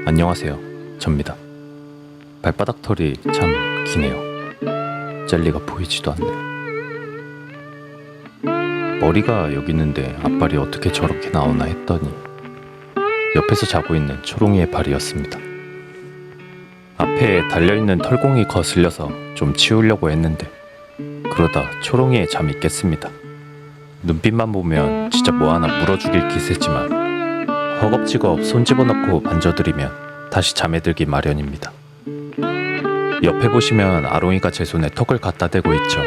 안녕하세요. 접니다. 발바닥 털이 참 기네요. 젤리가 보이지도 않네. 머리가 여기 있는데 앞발이 어떻게 저렇게 나오나 했더니 옆에서 자고 있는 초롱이의 발이었습니다. 앞에 달려있는 털공이 거슬려서 좀 치우려고 했는데 그러다 초롱이의 잠이 깼습니다. 눈빛만 보면 진짜 뭐 하나 물어죽일 기세지만 허겁지겁 손 집어넣고 만져드리면 다시 잠에 들기 마련입니다. 옆에 보시면 아롱이가 제 손에 턱을 갖다 대고 있죠.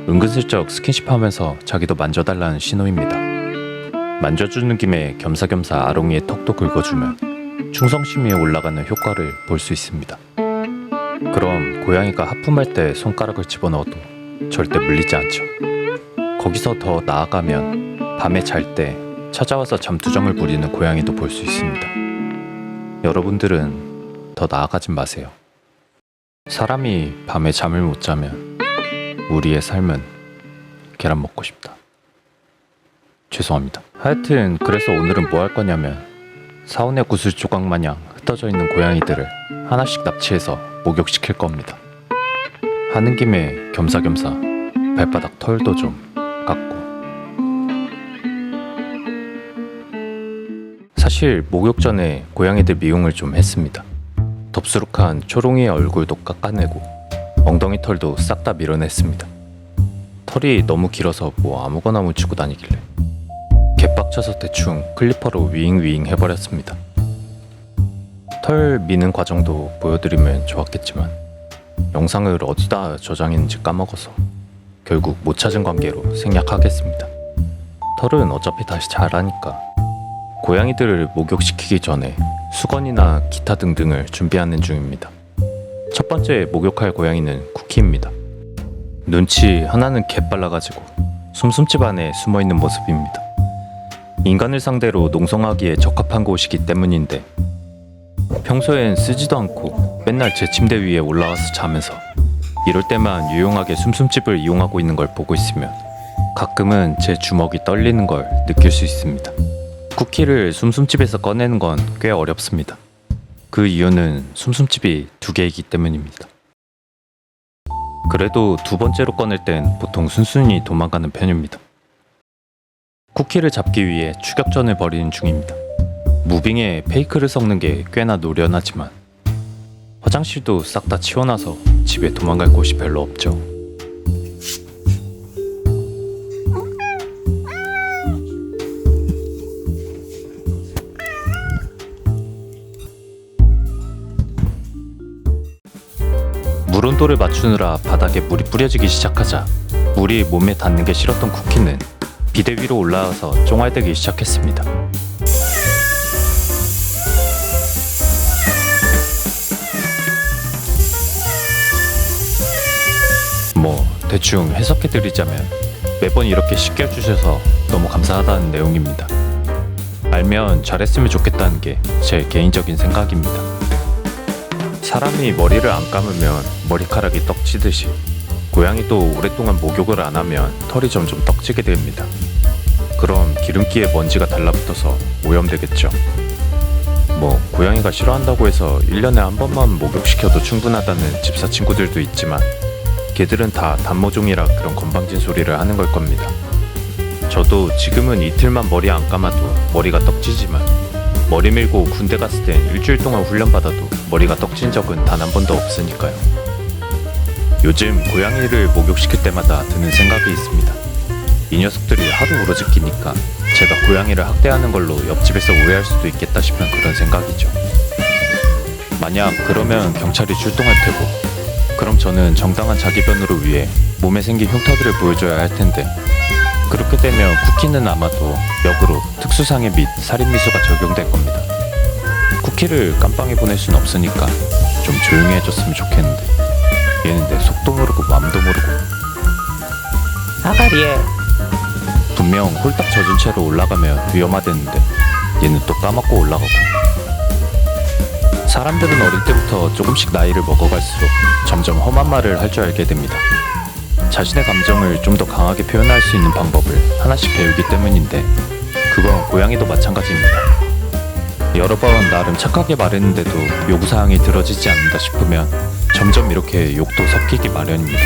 은근슬쩍 스킨십 하면서 자기도 만져달라는 신호입니다. 만져주는 김에 겸사겸사 아롱이의 턱도 긁어주면 충성심 위에 올라가는 효과를 볼 수 있습니다. 그럼 고양이가 하품할 때 손가락을 집어넣어도 절대 물리지 않죠. 거기서 더 나아가면 밤에 잘 때 찾아와서 잠투정을 부리는 고양이도 볼 수 있습니다. 여러분들은 더 나아가진 마세요. 사람이 밤에 잠을 못 자면 우리의 삶은 계란 먹고 싶다. 죄송합니다. 하여튼 그래서 오늘은 뭐 할 거냐면 사원의 구슬 조각 마냥 흩어져 있는 고양이들을 하나씩 납치해서 목욕시킬 겁니다. 하는 김에 겸사겸사 발바닥 털도 좀 깎고. 사실 목욕 전에 고양이들 미용을 좀 했습니다. 덥수룩한 초롱이의 얼굴도 깎아내고 엉덩이 털도 싹 다 밀어냈습니다. 털이 너무 길어서 뭐 아무거나 묻히고 다니길래 개빡쳐서 대충 클리퍼로 위잉위잉 해버렸습니다. 털 미는 과정도 보여드리면 좋았겠지만 영상을 어디다 저장했는지 까먹어서 결국 못 찾은 관계로 생략하겠습니다. 털은 어차피 다시 자라니까. 고양이들을 목욕시키기 전에 수건이나 기타 등등을 준비하는 중입니다. 첫 번째 목욕할 고양이는 쿠키입니다. 눈치 하나는 개빨라가지고 숨숨집 안에 숨어있는 모습입니다. 인간을 상대로 농성하기에 적합한 곳이기 때문인데 평소엔 쓰지도 않고 맨날 제 침대 위에 올라와서 자면서 이럴 때만 유용하게 숨숨집을 이용하고 있는 걸 보고 있으면 가끔은 제 주먹이 떨리는 걸 느낄 수 있습니다. 쿠키를 숨숨집에서 꺼내는 건 꽤 어렵습니다. 그 이유는 숨숨집이 2개이기 때문입니다. 그래도 두 번째로 꺼낼 땐 보통 순순히 도망가는 편입니다. 쿠키를 잡기 위해 추격전을 벌이는 중입니다. 무빙에 페이크를 섞는 게 꽤나 노련하지만 화장실도 싹 다 치워놔서 집에 도망갈 곳이 별로 없죠. 물 온도를 맞추느라 바닥에 물이 뿌려지기 시작하자 물이 몸에 닿는 게 싫었던 쿠키는 비대 위로 올라와서 쫑알대기 시작했습니다. 뭐 대충 해석해드리자면 매번 이렇게 쉽게 해주셔서 너무 감사하다는 내용입니다. 알면 잘했으면 좋겠다는 게 제 개인적인 생각입니다. 사람이 머리를 안 감으면 머리카락이 떡지듯이 고양이도 오랫동안 목욕을 안 하면 털이 점점 떡지게 됩니다. 그럼 기름기에 먼지가 달라붙어서 오염되겠죠. 뭐 고양이가 싫어한다고 해서 1년에 한 번만 목욕시켜도 충분하다는 집사 친구들도 있지만 걔들은 다 단모종이라 그런 건방진 소리를 하는 걸 겁니다. 저도 지금은 이틀만 머리 안 감아도 머리가 떡지지만 머리 밀고 군대 갔을 땐 일주일 동안 훈련받아도 머리가 떡진 적은 단 한 번도 없으니까요. 요즘 고양이를 목욕시킬 때마다 드는 생각이 있습니다. 이 녀석들이 하도 울어짖기니까 제가 고양이를 학대하는 걸로 옆집에서 오해할 수도 있겠다 싶은 그런 생각이죠. 만약 그러면 경찰이 출동할 테고 그럼 저는 정당한 자기 변호를 위해 몸에 생긴 흉터들을 보여줘야 할 텐데 그렇게 되면 쿠키는 아마도 역으로 특수상해 및 살인미수가 적용될 겁니다. 쿠키를 깜빵에 보낼 순 없으니까 좀 조용히 해줬으면 좋겠는데 얘는 내 속도 모르고 맘도 모르고. 사다리에 분명 홀딱 젖은 채로 올라가면 위험하댔는데 얘는 또 까먹고 올라가고. 사람들은 어릴 때부터 조금씩 나이를 먹어갈수록 점점 험한 말을 할 줄 알게 됩니다. 자신의 감정을 좀 더 강하게 표현할 수 있는 방법을 하나씩 배우기 때문인데 그건 고양이도 마찬가지입니다. 여러 번 나름 착하게 말했는데도 요구사항이 들어지지 않는다 싶으면 점점 이렇게 욕도 섞이기 마련입니다.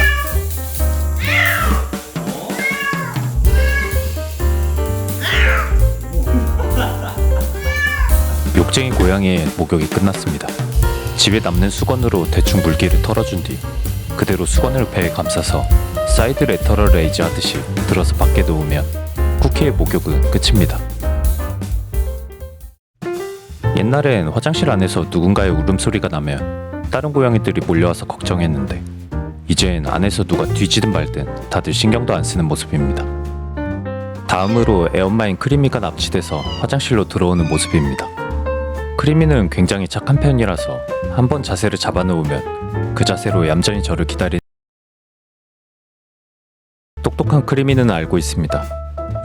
욕쟁이 고양이의 목욕이 끝났습니다. 집에 남는 수건으로 대충 물기를 털어준 뒤 그대로 수건을 배에 감싸서 사이드 레터럴 레이즈 하듯이 들어서 밖에 놓으면 쿠키의 목욕은 끝입니다. 옛날엔 화장실 안에서 누군가의 울음소리가 나면 다른 고양이들이 몰려와서 걱정했는데 이젠 안에서 누가 뒤지든 말든 다들 신경도 안 쓰는 모습입니다. 다음으로 애엄마인 크리미가 납치돼서 화장실로 들어오는 모습입니다. 크리미는 굉장히 착한 편이라서 한번 자세를 잡아놓으면 그 자세로 얌전히 저를 기다리는 똑똑한 크리미는 알고 있습니다.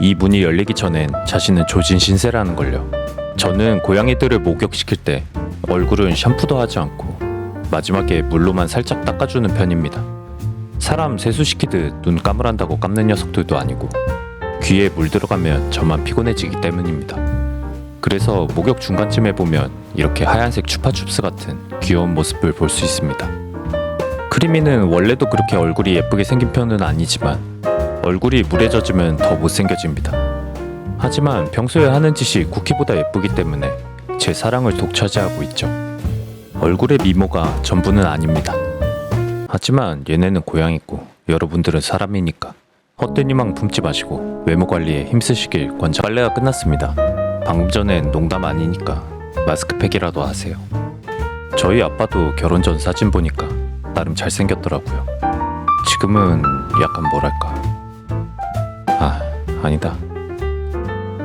이 문이 열리기 전엔 자신은 조진 신세라는 걸요. 저는 고양이들을 목욕시킬 때 얼굴은 샴푸도 하지 않고 마지막에 물로만 살짝 닦아주는 편입니다. 사람 세수시키듯 눈 감으란다고 감는 녀석들도 아니고 귀에 물 들어가면 저만 피곤해지기 때문입니다. 그래서 목욕 중간쯤에 보면 이렇게 하얀색 추파춥스 같은 귀여운 모습을 볼 수 있습니다. 크리미는 원래도 그렇게 얼굴이 예쁘게 생긴 편은 아니지만 얼굴이 물에 젖으면 더 못생겨집니다. 하지만 평소에 하는 짓이 쿠키보다 예쁘기 때문에 제 사랑을 독차지하고 있죠. 얼굴의 미모가 전부는 아닙니다. 하지만 얘네는 고양이고 여러분들은 사람이니까 헛된 희망 품지 마시고 외모 관리에 힘쓰시길 권장. 빨래가 끝났습니다. 방금 전엔 농담 아니니까 마스크팩이라도 하세요. 저희 아빠도 결혼 전 사진 보니까 나름 잘생겼더라고요. 지금은 약간 뭐랄까. 아니다.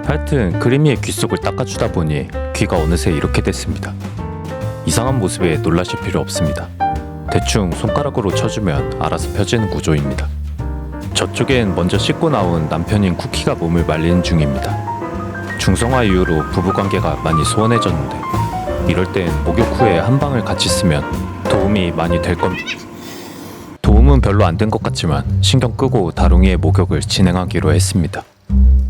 하여튼 크리미의 귀 속을 닦아주다 보니 귀가 어느새 이렇게 됐습니다. 이상한 모습에 놀라실 필요 없습니다. 대충 손가락으로 쳐주면 알아서 펴지는 구조입니다. 저쪽엔 먼저 씻고 나온 남편인 쿠키가 몸을 말리는 중입니다. 중성화 이후로 부부관계가 많이 소원해졌는데 이럴 땐 목욕 후에 한 방을 같이 쓰면 도움이 많이 될 겁니다. 도움은 별로 안 된 것 같지만 신경 끄고 다롱이의 목욕을 진행하기로 했습니다.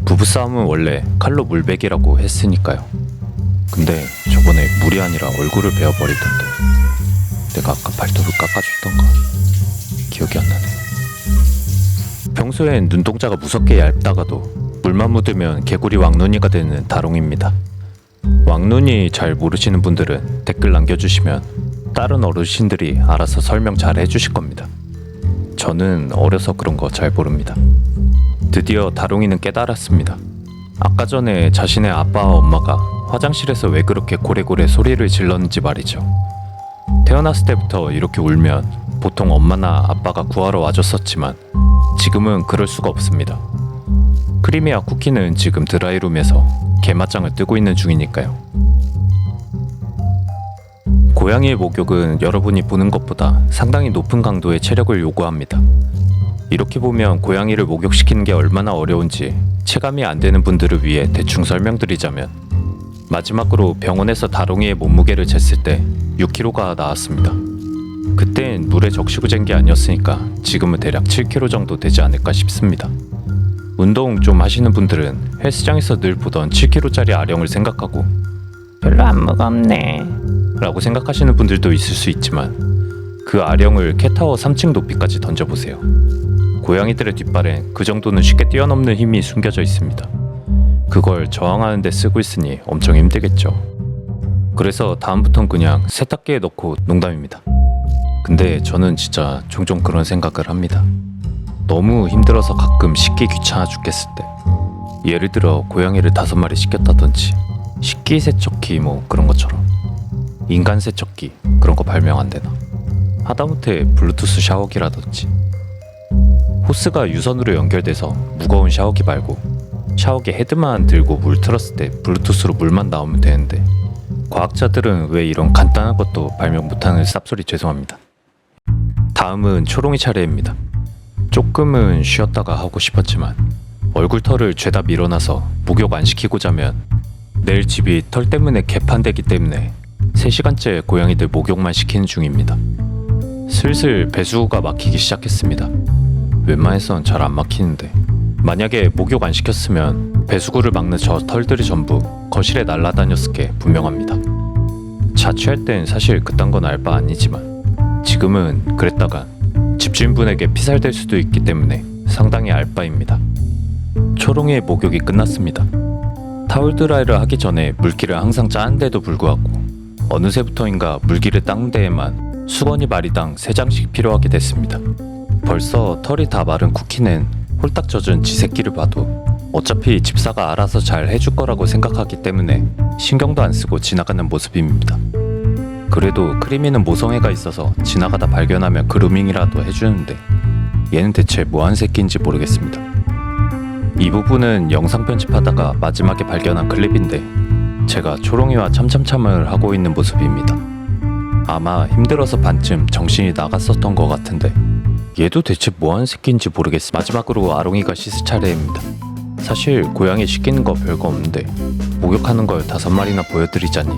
부부싸움은 원래 칼로 물베기라고 했으니까요. 근데 저번에 물이 아니라 얼굴을 베어버리던데 내가 아까 발톱을 깎아줬던가 기억이 안 나네. 평소엔 눈동자가 무섭게 얇다가도 물만 묻으면 개구리 왕눈이가 되는 다롱입니다. 왕눈이 잘 모르시는 분들은 댓글 남겨주시면 다른 어르신들이 알아서 설명 잘 해주실 겁니다. 저는 어려서 그런 거 잘 모릅니다. 드디어 다롱이는 깨달았습니다. 아까 전에 자신의 아빠와 엄마가 화장실에서 왜 그렇게 고래고래 소리를 질렀는지 말이죠. 태어났을 때부터 이렇게 울면 보통 엄마나 아빠가 구하러 와줬었지만 지금은 그럴 수가 없습니다. 크리미와 쿠키는 지금 드라이룸에서 게맞짱을 뜨고 있는 중이니까요. 고양이의 목욕은 여러분이 보는 것보다 상당히 높은 강도의 체력을 요구합니다. 이렇게 보면 고양이를 목욕시키는 게 얼마나 어려운지 체감이 안 되는 분들을 위해 대충 설명드리자면 마지막으로 병원에서 다롱이의 몸무게를 쟀을 때 6kg가 나왔습니다. 그땐 물에 적시고 잰 게 아니었으니까 지금은 대략 7kg 정도 되지 않을까 싶습니다. 운동 좀 하시는 분들은 헬스장에서 늘 보던 7kg짜리 아령을 생각하고 별로 안 무겁네 라고 생각하시는 분들도 있을 수 있지만 그 아령을 캣타워 3층 높이까지 던져보세요. 고양이들의 뒷발엔 그 정도는 쉽게 뛰어넘는 힘이 숨겨져 있습니다. 그걸 저항하는 데 쓰고 있으니 엄청 힘들겠죠. 그래서 다음부턴 그냥 세탁기에 넣고 농담입니다. 근데 저는 진짜 종종 그런 생각을 합니다. 너무 힘들어서 가끔 씻기 귀찮아 죽겠을 때 예를 들어 고양이를 5마리 시켰다든지 식기세척기 뭐 그런 것처럼 인간 세척기 그런 거 발명 안 되나? 하다못해 블루투스 샤워기라든지 호스가 유선으로 연결돼서 무거운 샤워기 말고 샤워기 헤드만 들고 물 틀었을 때 블루투스로 물만 나오면 되는데 과학자들은 왜 이런 간단한 것도 발명 못하는 쌉소리 죄송합니다. 다음은 초롱이 차례입니다. 조금은 쉬었다가 하고 싶었지만 얼굴털을 죄다 밀어놔서 목욕 안 시키고 자면 내일 집이 털 때문에 개판되기 때문에 3시간째 고양이들 목욕만 시키는 중입니다. 슬슬 배수구가 막히기 시작했습니다. 웬만해선 잘 안 막히는데 만약에 목욕 안 시켰으면 배수구를 막는 저 털들이 전부 거실에 날아다녔을 게 분명합니다. 자취할 땐 사실 그딴 건 알 바 아니지만 지금은 그랬다가 집주인분에게 피살될 수도 있기 때문에 상당히 알 바입니다. 초롱이의 목욕이 끝났습니다. 타월 드라이를 하기 전에 물기를 항상 짜는데도 불구하고 어느새부터인가 물기를 닦는 데에만 수건이 마리당 3장씩 필요하게 됐습니다. 벌써 털이 다 마른 쿠키는 홀딱 젖은 지 새끼를 봐도 어차피 집사가 알아서 잘 해줄 거라고 생각하기 때문에 신경도 안 쓰고 지나가는 모습입니다. 그래도 크리미는 모성애가 있어서 지나가다 발견하면 그루밍이라도 해주는데 얘는 대체 뭐하는 새끼인지 모르겠습니다. 이 부분은 영상 편집하다가 마지막에 발견한 클립인데 제가 초롱이와 참참참을 하고 있는 모습입니다. 아마 힘들어서 반쯤 정신이 나갔었던 것 같은데 얘도 대체 뭐하는 새끼인지 모르겠습니다. 마지막으로 아롱이가 씻을 차례입니다. 사실 고양이 씻기는 거 별거 없는데 목욕하는 걸 5마리나 보여드리자니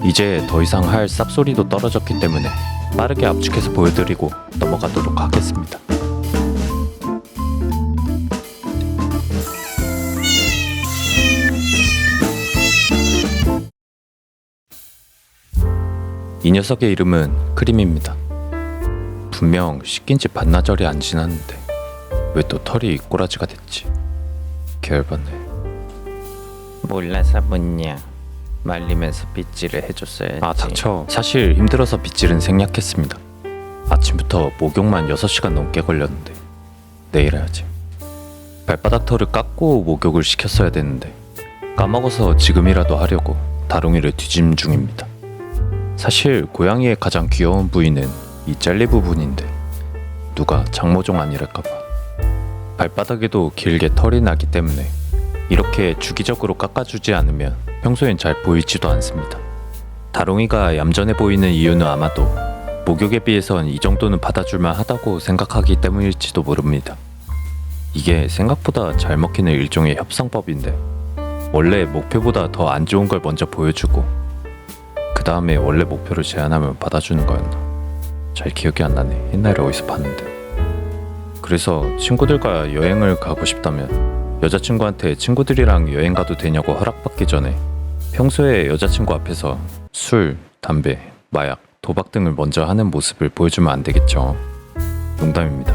이제 더 이상 할 쌉소리도 떨어졌기 때문에 빠르게 압축해서 보여드리고 넘어가도록 하겠습니다. 이 녀석의 이름은 크림입니다. 분명 씻긴 지 반나절이 안 지났는데 왜 또 털이 꼬라지가 됐지? 개열받네. 몰라서 묻냐. 말리면서 빗질을 해줬어야지. 아 닥쳐. 사실 힘들어서 빗질은 생략했습니다. 아침부터 목욕만 6시간 넘게 걸렸는데 내일 해야지. 발바닥 털을 깎고 목욕을 시켰어야 되는데 까먹어서 지금이라도 하려고 다롱이를 뒤짐 중입니다. 사실 고양이의 가장 귀여운 부위는 이 젤리 부분인데 누가 장모종 아니랄까봐 발바닥에도 길게 털이 나기 때문에 이렇게 주기적으로 깎아주지 않으면 평소엔 잘 보이지도 않습니다. 다롱이가 얌전해 보이는 이유는 아마도 목욕에 비해선 이 정도는 받아줄만 하다고 생각하기 때문일지도 모릅니다. 이게 생각보다 잘 먹히는 일종의 협상법인데 원래 목표보다 더 안 좋은 걸 먼저 보여주고 그 다음에 원래 목표를 제안하면 받아주는 거였나? 잘 기억이 안 나네. 옛날에 어디서 봤는데. 그래서 친구들과 여행을 가고 싶다면 여자친구한테 친구들이랑 여행 가도 되냐고 허락받기 전에 평소에 여자친구 앞에서 술, 담배, 마약, 도박 등을 먼저 하는 모습을 보여주면 안 되겠죠. 농담입니다.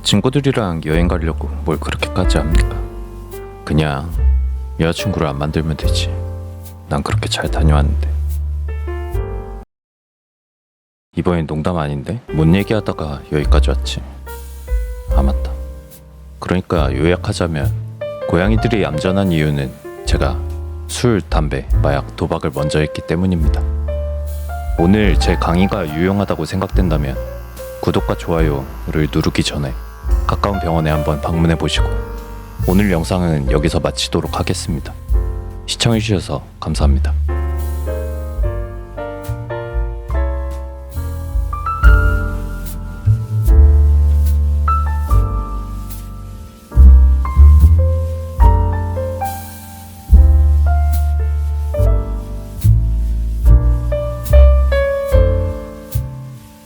친구들이랑 여행 가려고 뭘 그렇게까지 합니까? 그냥 여자친구를 안 만들면 되지. 난 그렇게 잘 다녀왔는데. 이번엔 농담 아닌데? 뭔 얘기하다가 여기까지 왔지. 아 맞다. 그러니까 요약하자면 고양이들이 얌전한 이유는 제가 술, 담배, 마약, 도박을 먼저 했기 때문입니다. 오늘 제 강의가 유용하다고 생각된다면 구독과 좋아요를 누르기 전에 가까운 병원에 한번 방문해 보시고 오늘 영상은 여기서 마치도록 하겠습니다. 시청해주셔서 감사합니다.